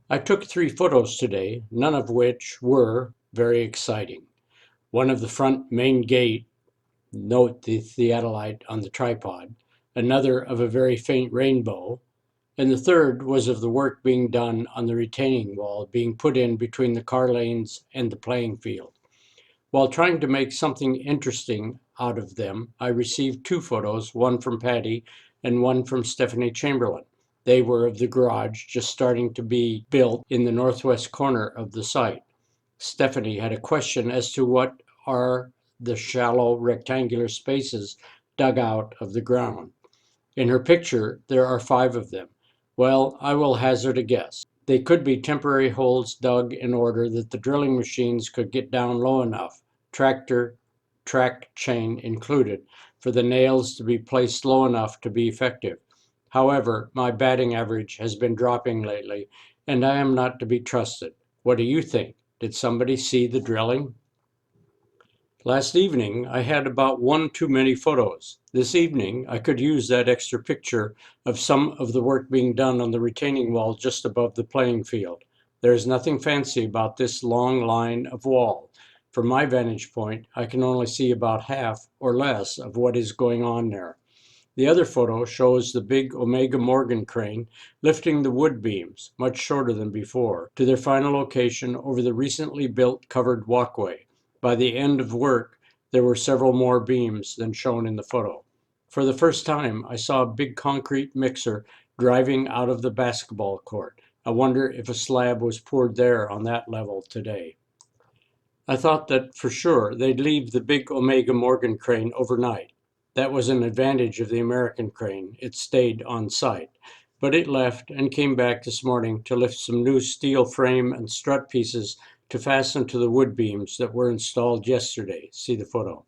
I took 3 photos today, none of which were very exciting. One of the front main gate, note the theodolite on the tripod, another of a very faint rainbow, and the third was of the work being done on the retaining wall being put in between the car lanes and the playing field. While trying to make something interesting out of them, I received 2 photos, one from Patty and one from Stephanie Chamberlain. They were of the garage just starting to be built in the northwest corner of the site. Stephanie had a question as to what are the shallow rectangular spaces dug out of the ground. In her picture, there are 5 of them. Well, I will hazard a guess. They could be temporary holes dug in order that the drilling machines could get down low enough, tractor track chain included, for the nails to be placed low enough to be effective. However, my batting average has been dropping lately, and I am not to be trusted. What do you think? Did somebody see the drilling? Last evening I had about one too many photos. This evening I could use that extra picture of some of the work being done on the retaining wall just above the playing field. There is nothing fancy about this long line of wall. From my vantage point, I can only see about half or less of what is going on there. The other photo shows the big Omega Morgan crane lifting the wood beams, much shorter than before, to their final location over the recently built covered walkway. By the end of work, there were several more beams than shown in the photo. For the first time, I saw a big concrete mixer driving out of the basketball court. I wonder if a slab was poured there on that level today. I thought that for sure they'd leave the big Omega Morgan crane overnight. That was an advantage of the American crane. It stayed on site. But it left and came back this morning to lift some new steel frame and strut pieces to fasten to the wood beams that were installed yesterday. See the photo.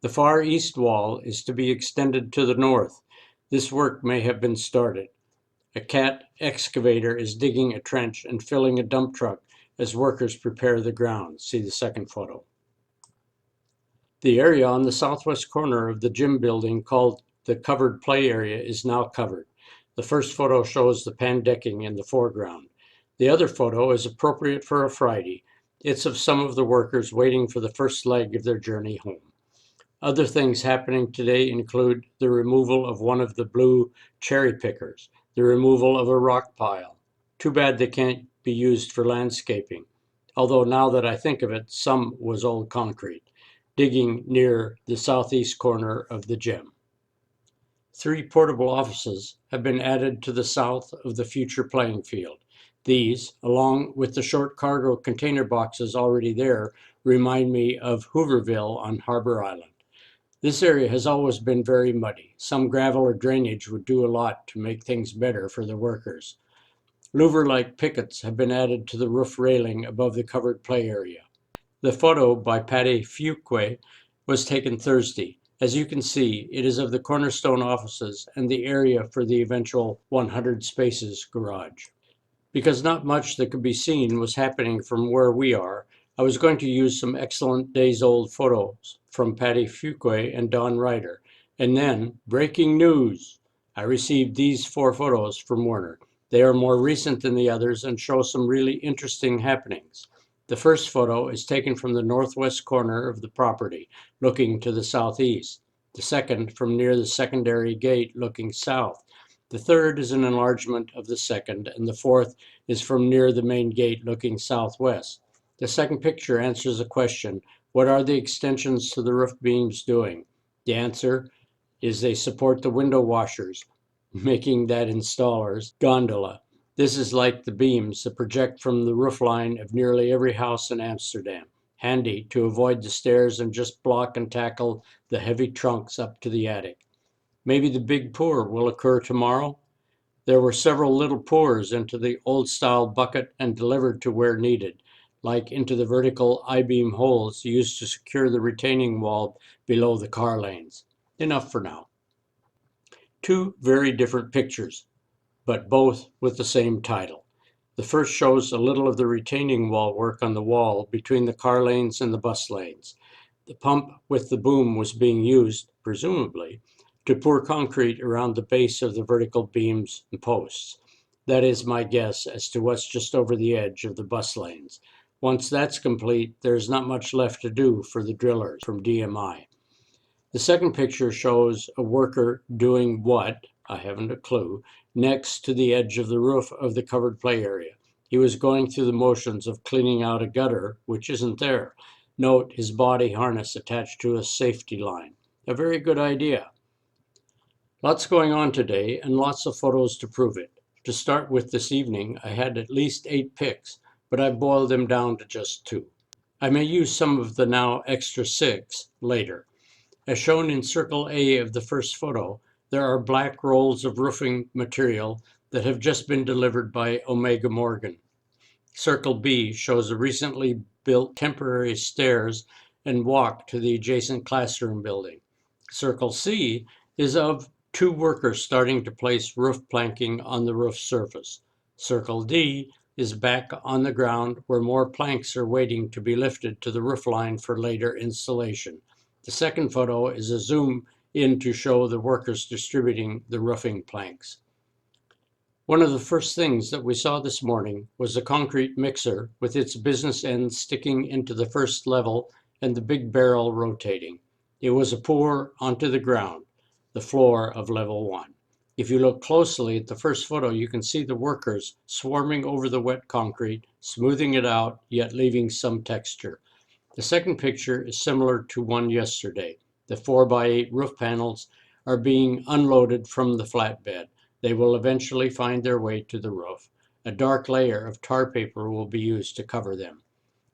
The far east wall is to be extended to the north. This work may have been started. A cat excavator is digging a trench and filling a dump truck as workers prepare the ground. See the second photo. The area on the southwest corner of the gym building called the covered play area is now covered. The first photo shows the pan decking in the foreground. The other photo is appropriate for a Friday. It's of some of the workers waiting for the first leg of their journey home. Other things happening today include the removal of one of the blue cherry pickers, the removal of a rock pile. Too bad they can't be used for landscaping, although now that I think of it, some was old concrete, digging near the southeast corner of the gym. 3 portable offices have been added to the south of the future playing field. These, along with the short cargo container boxes already there, remind me of Hooverville on Harbor Island. This area has always been very muddy. Some gravel or drainage would do a lot to make things better for the workers. Louver-like pickets have been added to the roof railing above the covered play area. The photo by Patty Fuqua was taken Thursday. As you can see, it is of the cornerstone offices and the area for the eventual 100 spaces garage. Because not much that could be seen was happening from where we are, I was going to use some excellent days-old photos from Patty Fuqua and Don Ryder. And then, breaking news! I received these 4 photos from Werner. They are more recent than the others and show some really interesting happenings. The first photo is taken from the northwest corner of the property, looking to the southeast. The second from near the secondary gate, looking south. The third is an enlargement of the second, and the fourth is from near the main gate looking southwest. The second picture answers a question: what are the extensions to the roof beams doing? The answer is they support the window washers, making that installer's gondola. This is like the beams that project from the roofline of nearly every house in Amsterdam. Handy to avoid the stairs and just block and tackle the heavy trunks up to the attic. Maybe the big pour will occur tomorrow. There were several little pours into the old-style bucket and delivered to where needed, like into the vertical I-beam holes used to secure the retaining wall below the car lanes. Enough for now. 2 very different pictures, but both with the same title. The first shows a little of the retaining wall work on the wall between the car lanes and the bus lanes. The pump with the boom was being used, presumably, to pour concrete around the base of the vertical beams and posts. That is my guess as to what's just over the edge of the bus lanes. Once that's complete, there's not much left to do for the drillers from DMI. The second picture shows a worker doing what, I haven't a clue, next to the edge of the roof of the covered play area. He was going through the motions of cleaning out a gutter, which isn't there. Note his body harness attached to a safety line. A very good idea. Lots going on today and lots of photos to prove it. To start with this evening, I had at least 8 pics, but I boiled them down to just 2. I may use some of the now extra 6 later. As shown in Circle A of the first photo, there are black rolls of roofing material that have just been delivered by Omega Morgan. Circle B shows a recently built temporary stairs and walk to the adjacent classroom building. Circle C is of 2 workers starting to place roof planking on the roof surface. Circle D is back on the ground where more planks are waiting to be lifted to the roof line for later installation. The second photo is a zoom in to show the workers distributing the roofing planks. One of the first things that we saw this morning was a concrete mixer with its business end sticking into the first level and the big barrel rotating. It was a pour onto the ground, the floor of level 1. If you look closely at the first photo, you can see the workers swarming over the wet concrete, smoothing it out, yet leaving some texture. The second picture is similar to one yesterday. The 4x8 roof panels are being unloaded from the flatbed. They will eventually find their way to the roof. A dark layer of tar paper will be used to cover them.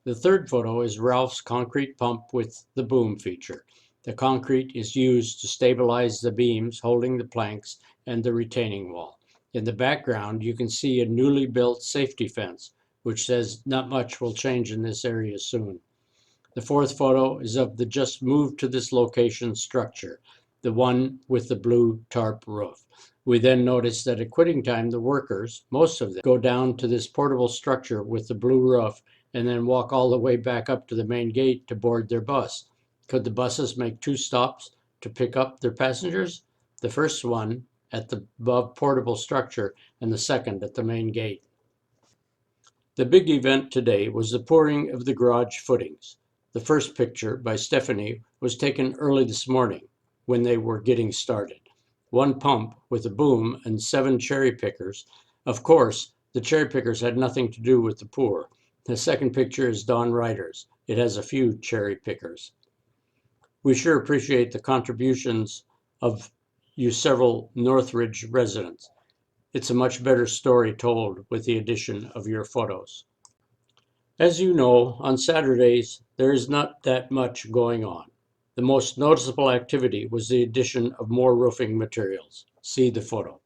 The third photo is Ralph's concrete pump with the boom feature. The concrete is used to stabilize the beams holding the planks and the retaining wall. In the background, you can see a newly built safety fence, which says not much will change in this area soon. The fourth photo is of the just moved to this location structure, the one with the blue tarp roof. We then notice that at quitting time, the workers, most of them, go down to this portable structure with the blue roof and then walk all the way back up to the main gate to board their bus. Could the buses make 2 stops to pick up their passengers? The first one at the above portable structure and the second at the main gate. The big event today was the pouring of the garage footings. The first picture, by Stephanie, was taken early this morning when they were getting started. 1 pump with a boom and 7 cherry pickers. Of course, the cherry pickers had nothing to do with the pour. The second picture is Don Ryder's. It has a few cherry pickers. We sure appreciate the contributions of you several Northridge residents. It's a much better story told with the addition of your photos. As you know, on Saturdays, there is not that much going on. The most noticeable activity was the addition of more roofing materials. See the photo.